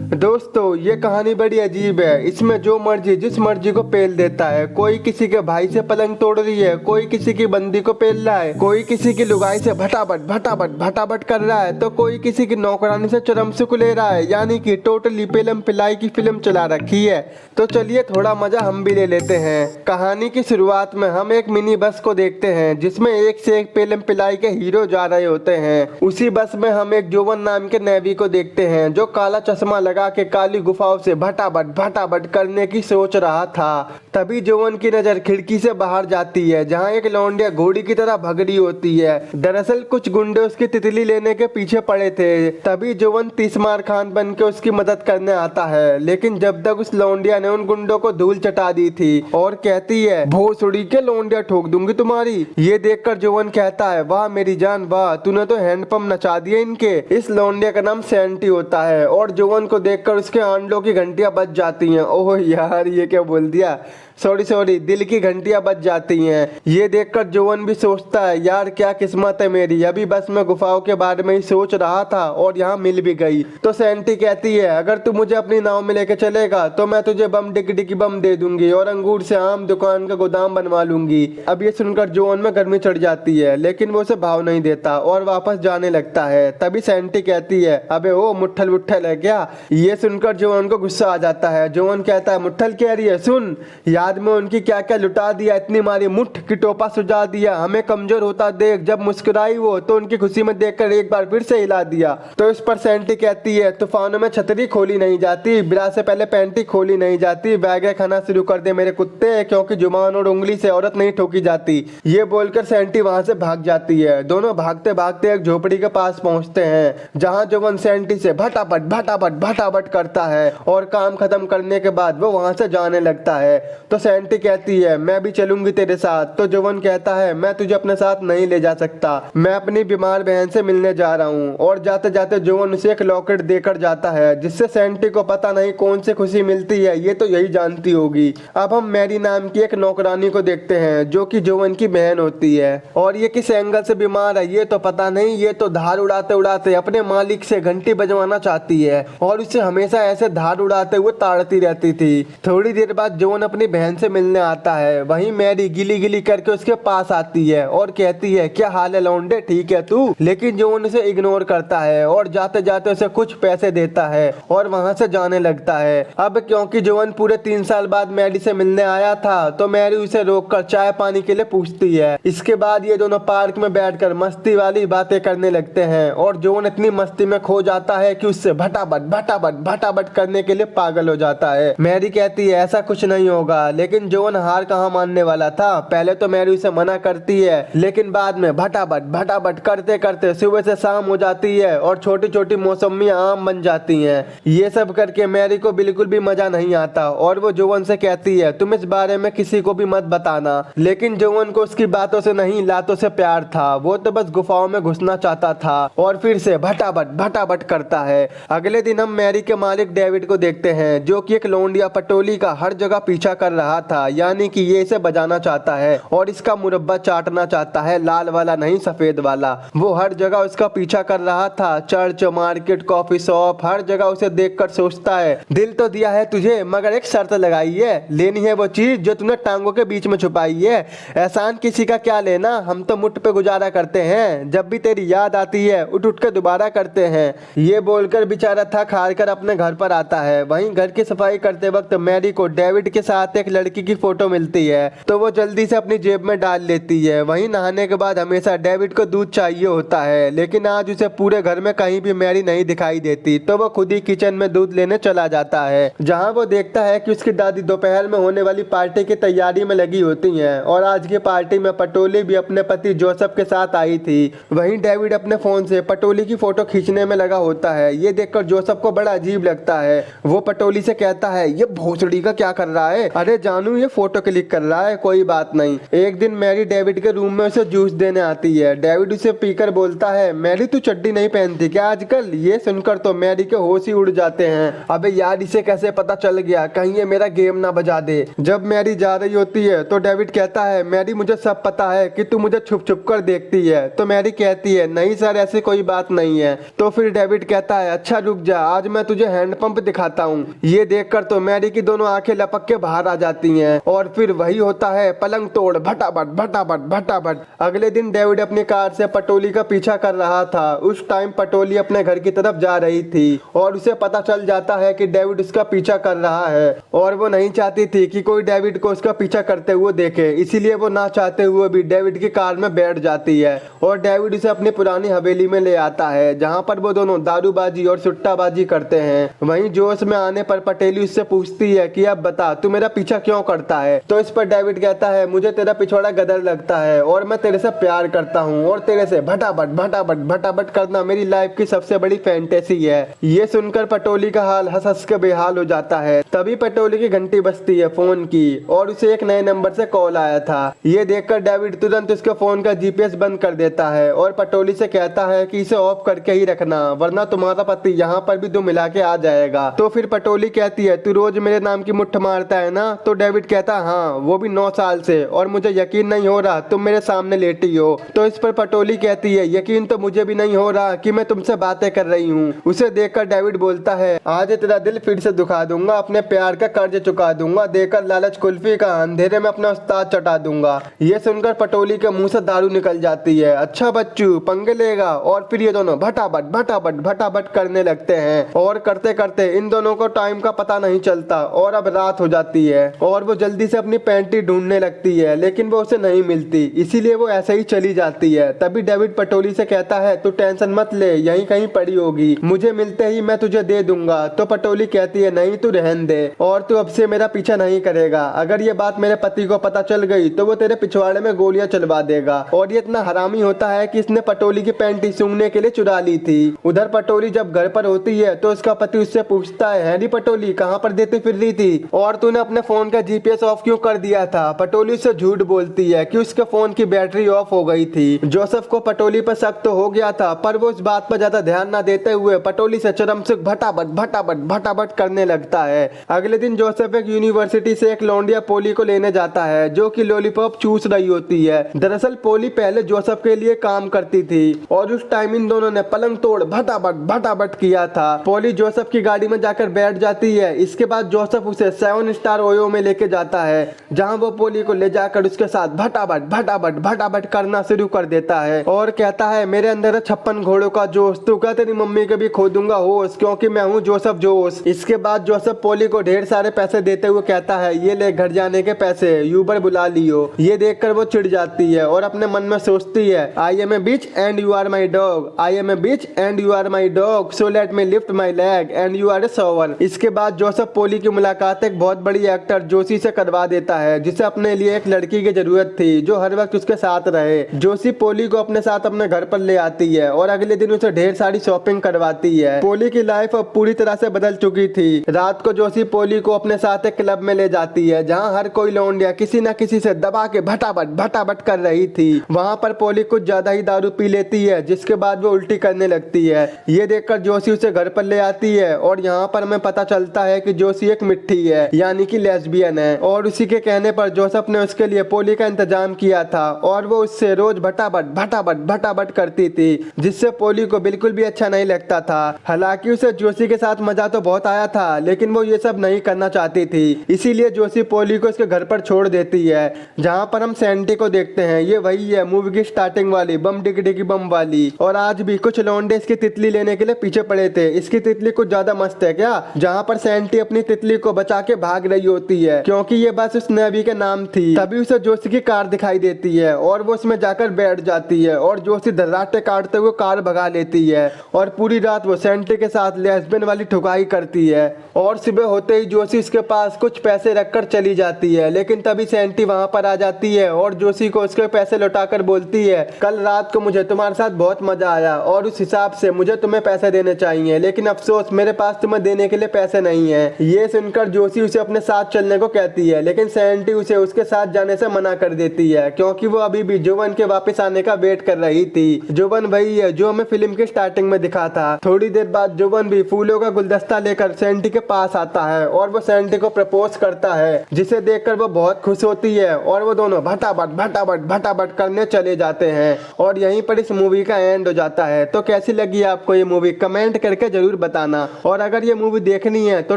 दोस्तों ये कहानी बड़ी अजीब है। इसमें जो मर्जी जिस मर्जी को पेल देता है। कोई किसी के भाई से पलंग तोड़ रही है, कोई किसी की बंदी को पेल रहा है, कोई किसी की लुगाई से भटाभट भटाभट भटाभट कर रहा है, तो कोई किसी की नौकरानी से चरम सुख ले रहा है। यानी कि टोटली पेलम पिलाई की फिल्म चला रखी है। तो चलिए थोड़ा मजा हम भी ले लेते हैं। कहानी की शुरुआत में हम एक मिनी बस को देखते हैं जिसमें एक से एक पेलम पिलाई के हीरो जा रहे होते हैं। उसी बस में हम एक जोवन नाम के नेवी को देखते हैं जो काला चश्मा लगा के काली गुफाओं से भटाभट करने की सोच रहा था। तभी जोवन की नजर खिड़की से बाहर जाती है जहां एक लौंडिया घोड़ी की तरह भग रही होती है। दरअसल कुछ गुंडे उसकी तितली लेने के पीछे पड़े थे। तभी जोवन तीसमार खान बन के उसकी मदद करने आता है, लेकिन जब तक उस लौंडिया ने उन गुंडों को धूल चटा दी थी और कहती है भोसड़ी के लौंडिया ठोक दूंगी तुम्हारी। ये देखकर जोवन कहता है वाह मेरी जान वाह, तूने तो हैंडपंप नचा दिए इनके। इस लौंडिया का नाम सैंटी होता है और जोवन को देखकर उसके आंडों की घंटियां बज जाती हैं। ओह यार ये क्या बोल दिया, सॉरी दिल की घंटियां बज जाती हैं। ये देखकर जोवन भी सोचता है यार क्या किस्मत है मेरी, अभी बस मैं गुफाओं के बारे में ही सोच रहा था और यहाँ मिल भी गई। तो सैंटी कहती है अगर तू मुझे अपनी नाव में लेके चलेगा तो मैं तुझे बम डिकी बम दे दूंगी और अंगूर से आम दुकान का गोदाम बनवा लूंगी। अब ये सुनकर जोवन में गर्मी चढ़ जाती है, लेकिन वो उसे भाव नहीं देता और वापस जाने लगता है। तभी सैंटी कहती है अबे ओ मुट्ठल वुट्ठल है क्या। ये सुनकर जोवन को गुस्सा आ जाता है। जोवन कहता है मुट्ठल कह रही है सुन, याद में उनकी क्या क्या लुटा दिया, इतनी मारी मुठ की टोपा सुझा दिया, हमें कमजोर होता देख जब मुस्कुराई वो तो उनकी खुशी में देखकर एक बार फिर से हिला दिया। तो इस पर सैंटी कहती है तूफानों में छतरी खोली नहीं जाती, बिरा से पहले पैंटी खोली नहीं जाती, बैगे खाना शुरू कर दे मेरे कुत्ते, क्योंकि जुबान और उंगली से औरत नहीं ठोकी जाती। ये बोलकर सैंटी वहां से भाग जाती है। दोनों भागते भागते एक झोपड़ी के पास पहुंचते हैं जहां जोवन सैंटी से भटाभट करता है और काम खत्म करने के बाद वो वहां से जाने लगता है। तो सैंटी कहती है मैं भी चलूंगी तेरे साथ। तो जोवन कहता है मैं तुझे अपने साथ नहीं ले जा सकता, मैं अपनी बीमार बहन से मिलने जा रहा हूँ। और जाते जाते जोवन उसे एक लॉकेट देकर जाता है जिससे सैंटी को पता नहीं कौन सी खुशी मिलती है, ये तो यही जानती होगी। अब हम मैरी नाम की एक नौकरानी को देखते हैं जो कि जोवन की बहन होती है और ये किस एंगल से बीमार है ये तो पता नहीं। ये तो धार उड़ाते उड़ाते अपने मालिक से घंटी बजवाना चाहती है और उसे हमेशा ऐसे धार उड़ाते हुए ताड़ती रहती थी। थोड़ी देर बाद जोवन अपनी बहन से मिलने आता है। वहीं मैरी गिली गिली करके उसके पास आती है और कहती है क्या हाल है लौंडे, ठीक है तू। लेकिन जोवन उसे इग्नोर करता है और जाते जाते उसे कुछ पैसे देता है और वहां से जाने लगता है। अब क्योंकि जोवन पूरे 3 साल बाद मैरी से मिलने आया था तो मैरी उसे रोककर चाय पानी के लिए पूछती है। इसके बाद ये दोनों पार्क में बैठकर मस्ती वाली बातें करने लगते हैं और जोवन इतनी मस्ती में खो जाता है कि उससे भटाभट करने के लिए पागल हो जाता है। मैरी कहती है ऐसा कुछ नहीं होगा, लेकिन जोवन हार कहाँ मानने वाला था। पहले तो मैरी उसे मना करती है, लेकिन बाद में भटाभट करते करते सुबह से शाम हो जाती है और छोटी छोटी मौसमियां आम बन जाती हैं। ये सब करके मैरी को बिल्कुल भी मजा नहीं आता और वो जोवन से कहती है तुम इस बारे में किसी को भी मत बताना। लेकिन जोवन को उसकी बातों से नहीं लातों से प्यार था। वो तो बस गुफाओं में घुसना चाहता था और फिर से भटाभट करता है। अगले दिन हम मैरी के मालिक डेविड को देखते हैं जो कि एक लौंडिया पटोली का हर जगह पीछा कर रहा था। यानी कि ये इसे बजाना चाहता है और इसका मुरब्बा चाटना चाहता है, लाल वाला नहीं सफेद वाला। वो हर जगह उसका पीछा कर रहा था, चर्च मार्केट कॉफी शॉप हर जगह उसे देखकर सोचता है दिल तो दिया है तुझे मगर एक शर्त लगाई है, लेनी है वो चीज जो तूने टांगों के बीच में छुपाई है। एहसान किसी का क्या लेना, हम तो मुठ पे गुजारा करते हैं, जब भी तेरी याद आती है उठ उठ के दोबारा करते हैं। ये बोलकर बेचारा थक हार कर अपने घर पर आता है। वहीं घर की सफाई करते वक्त मैरी को डेविड के साथ एक लड़की की फोटो मिलती है तो वो जल्दी से अपनी जेब में डाल लेती है। वहीं नहाने के बाद हमेशा डेविड को दूध चाहिए होता है, लेकिन आज उसे पूरे घर में कहीं भी मैरी नहीं दिखाई देती तो वो खुद ही किचन में दूध लेने चला जाता है जहां वो देखता है कि उसकी दादी दोपहर में होने वाली पार्टी की तैयारी में लगी होती हैं और आज की पार्टी में पटोली भी अपने पति जोसेफ के साथ आई थी। वहीं डेविड अपने फोन से पटोली की फोटो खींचने में लगा होता है। ये देखकर जोसेफ को बड़ा अजीब लगता है। वो पटोली से कहता है ये भोसड़ी का क्या कर रहा है। अरे जानू ये फोटो क्लिक कर रहा है, कोई बात नहीं। एक दिन मैरी डेविड के रूम में उसे जूस देने आती है। डेविड उसे पीकर बोलता है मैरी तू चड्डी नहीं पहनती क्या आजकल। ये सुनकर तो मैरी के होश ही उड़ जाते हैं। अबे यार इसे कैसे पता चल गया, कहीं ये मेरा गेम ना बजा दे। जब मैरी जा रही होती है तो डेविड कहता है मैरी मुझे सब पता है कि तू मुझे छुप छुप कर देखती है। तो मैरी कहती है नहीं सर ऐसी कोई बात नहीं है। तो फिर डेविड कहता है अच्छा रुक जा, आज मैं तुझे हैंडपंप दिखाता हूँ। ये देखकर तो मैरी की दोनों आंखें लपक के बाहर आ जाती हैं और फिर वही होता है, पलंग तोड़, भटाभट भटाभट भटाभट। अगले दिन डेविड अपनी कार से पटोली का पीछा कर रहा था। उस टाइम पटोली अपने घर की तरफ जा रही थी और उसे पता चल जाता है कि डेविड उसका पीछा कर रहा है और वो नहीं चाहती थी कि कोई डेविड को उसका पीछा करते हुए देखे, इसीलिए वो ना चाहते हुए भी डेविड की कार में बैठ जाती है और डेविड उसे अपनी पुरानी हवेली में ले आता है, जहाँ पर वो दोनों दारूबाजी और सुट्टाबाजी करते हैं। वहीं जोश में आने पर पटेली उससे पूछती है कि अब बता तू मेरा पीछा क्यों करता है। तो इस पर डेविड कहता है, मुझे तेरा पिछवाड़ा गदर लगता है और मैं तेरे से प्यार करता हूँ और तेरे से भटाभट भटाभट भटाभट करना मेरी लाइफ की सबसे बड़ी फैंटेसी है। ये सुनकर पटोली का हाल हंस हंस के बेहाल हो जाता है। तभी पटोली की घंटी बजती है फोन की और उसे एक नए नंबर से कॉल आया था। ये देखकर डेविड तुरंत उसके फोन का जीपीएस बंद कर देता है और पटोली से कहता है कि इसे ऑफ करके ही रखना, वरना तुम्हारा पति यहाँ पर भी दुम मिला के आ जाएगा। तो फिर पटोली कहती है, तू रोज मेरे नाम की मुट्ठ मारता है ना। तो डेविड कहता, हाँ वो भी 9 साल से, और मुझे यकीन नहीं हो रहा तुम मेरे सामने लेटी हो। तो इस पर पटोली कहती है, यकीन तो मुझे भी नहीं हो रहा कि मैं तुमसे बातें कर रही हूँ। उसे देखकर डेविड बोलता है, आज तेरा दिल फिर से दुखा दूंगा, अपने प्यार का कर्ज चुका दूंगा, देकर लालच कुल्फी का अंधेरे में अपना उस्ताद चटा दूंगा। ये सुनकर पटोली के मुंह से दारू निकल जाती है। अच्छा बच्चू पंगे लेगा। और फिर ये दोनों भटाभट भटाभट भटाभट करने लगते हैं और करते करते इन दोनों को टाइम का पता नहीं चलता और अब रात हो जाती है और वो जल्दी से अपनी पैंटी ढूंढने लगती है, लेकिन वो उसे नहीं मिलती, इसीलिए वो ऐसे ही चली जाती है। तभी डेविड पटोली से कहता है, तू टेंशन मत ले, यहीं कहीं पड़ी होगी, मुझे मिलते ही मैं तुझे दे दूंगा। तो पटोली कहती है, नहीं तू रहन दे और तू अब से मेरा पीछा नहीं करेगा। अगर ये बात मेरे पति को पता चल गई तो वो तेरे पिछवाड़े में गोलियां चलवा देगा। और ये इतना हरामी होता है कि इसने पटोली की पैंटी सूंघने के लिए चुरा ली थी। उधर पटोली जब घर पर होती है तो उसका पति उससे पूछता है, हैरी पटोली कहाँ पर देती फिर रही थी और तूने अपने फोन का जीपीएस ऑफ क्यों कर दिया था। पटोली उससे झूठ बोलती है कि उसके फोन की बैटरी ऑफ हो गई थी। जोसेफ को पटोली पर शक तो हो गया था, पर वो इस बात पर ज्यादा ध्यान न देते हुए पटोली से चरमसुख भटाभट भटाभट भटाभट करने लगता है। अगले दिन जोसेफ एक यूनिवर्सिटी से एक लौंडिया पोली को लेने जाता है जो कि लॉलीपॉप चूस रही होती है। दरअसल पोली पहले जोसेफ के लिए काम करती थी और उस टाइम इन दोनों ने पलंग तोड़ भटाभट भटाभट किया था। पोली जोसेफ की गाड़ी में जाकर बैठ जाती है। इसके बाद जोसेफ उसे 7 स्टार ओयो में लेके जाता है, जहां वो पोली को ले जाकर उसके साथ भटाभट भटाभट भटाभट करना शुरू कर देता है और कहता है, मेरे अंदर है 56 घोड़ों का जोश, तू क्या तेरी मम्मी के भी खो दूंगा होश, क्योंकि मैं हूँ जोसेफ जोश। इसके बाद जोसेफ पोली को ढेर सारे पैसे देते हुए कहता है, ये ले घर जाने के पैसे, यूबर बुला लियो। ये देखकर वो चिढ़ जाती है और अपने मन में सोचती है, I am a bitch and you are my dog, I am a bitch and you are my dog, so let me lift my leg and you are a shower. इसके बाद जोसेफ पोली की मुलाकात एक बहुत बड़ी एक्टर जोशी से करवा देता है, जिसे अपने लिए एक लड़की की जरूरत थी जो हर वक्त उसके साथ रहे। जोशी पोली को अपने साथ अपने घर पर ले आती है और अगले दिन उसे ढेर सारी शॉपिंग करवाती है। पोली की लाइफ अब पूरी तरह से बदल चुकी थी। रात को जोशी पोली को अपने साथ एक क्लब में ले जाती है, जहाँ हर कोई लौंडिया किसी न किसी से दबा के भटाभट भटाभट कर रही थी। वहाँ पर पोली कुछ ज्यादा ही दारू पी लेती है, जिसके बाद वो उल्टी करने लगती है। ये देखकर जोशी उसे घर पर ले आती है और यहाँ पर हमें पता चलता है कि जोशी एक मिट्टी है, यानी कि लेस्बियन है। और उसी के कहने पर जोसेफ ने उसके लिए पोली का इंतजाम किया था और वो उससे रोज भटाभट भटाभट भटाभट करती थी, जिससे पोली को बिल्कुल भी अच्छा नहीं लगता था। हालांकि उसे जोशी के साथ मजा तो बहुत आया था, लेकिन वो ये सब नहीं करना चाहती थी, इसीलिए जोशी पोली को उसके घर पर छोड़ देती है। जहाँ पर हम सैंटी को देखते हैं, ये वही है मूवी की स्टार्टिंग वाली बम डिग डिग बम वाली। और आज भी कुछ लौंडे इसकी तितली लेने के लिए पीछे पड़े थे। इसकी तितली कुछ ज्यादा मस्त है क्या। जहाँ पर सैंटी अपनी तितली को बचा के भाग रही होती है, क्योंकि ये बस उस नेवी के नाम थी। तभी उसे जोशी की कार दिखाई देती है और वो उसमें जाकर बैठ जाती है और जोशी धर्राटे काटते हुए कार भगा लेती है और पूरी रात वो सैंटी के साथ लेस्बियन वाली ठुकाई करती है। और सुबह होते ही जोशी उसके पास कुछ पैसे रखकर चली जाती है, लेकिन तभी सैंटी वहाँ पर आ जाती है और जोशी को उसके पैसे लौटाकर बोलती है, कल रात को मुझे तुम्हारे साथ बहुत मजा आया और उस हिसाब से मुझे तुम्हें पैसे देने चाहिए, लेकिन अफसोस मेरे पास तुम्हें देने के लिए पैसे नहीं है। ये सुनकर जोशी उसे अपने साथ चलने को कहती है, लेकिन सैंटी उसे उसके साथ जाने से मना कर देती है, क्योंकि वो अभी भी जोवन के वापस आने का वेट कर रही थी। जोवन वही है जो हमें फिल्म के स्टार्टिंग में दिखा था। थोड़ी देर बाद जोवन भी फूलों का गुलदस्ता लेकर सैंटी के पास आता है और वो सैंटी को प्रपोज करता है, जिसे देखकर वो बहुत खुश होती है और वो दोनों भटाभट भटाभट भटाभट करने चले जाते हैं। और यहीं पर इस मूवी का एंड हो जाता है। तो कैसी लगी आपको ये मूवी, कमेंट करके जरूर बताना। और अगर ये मूवी देखनी है तो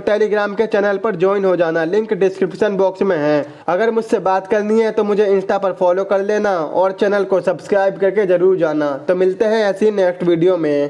टेलीग्राम के चैनल पर ज्वाइन हो जाना, लिंक डिस्क्रिप्शन बॉक्स में है। अगर मुझसे बात करनी है तो मुझे इंस्टा पर फॉलो कर लेना और चैनल को सब्सक्राइब करके जरूर जाना। तो मिलते हैं ऐसी नेक्स्ट वीडियो में।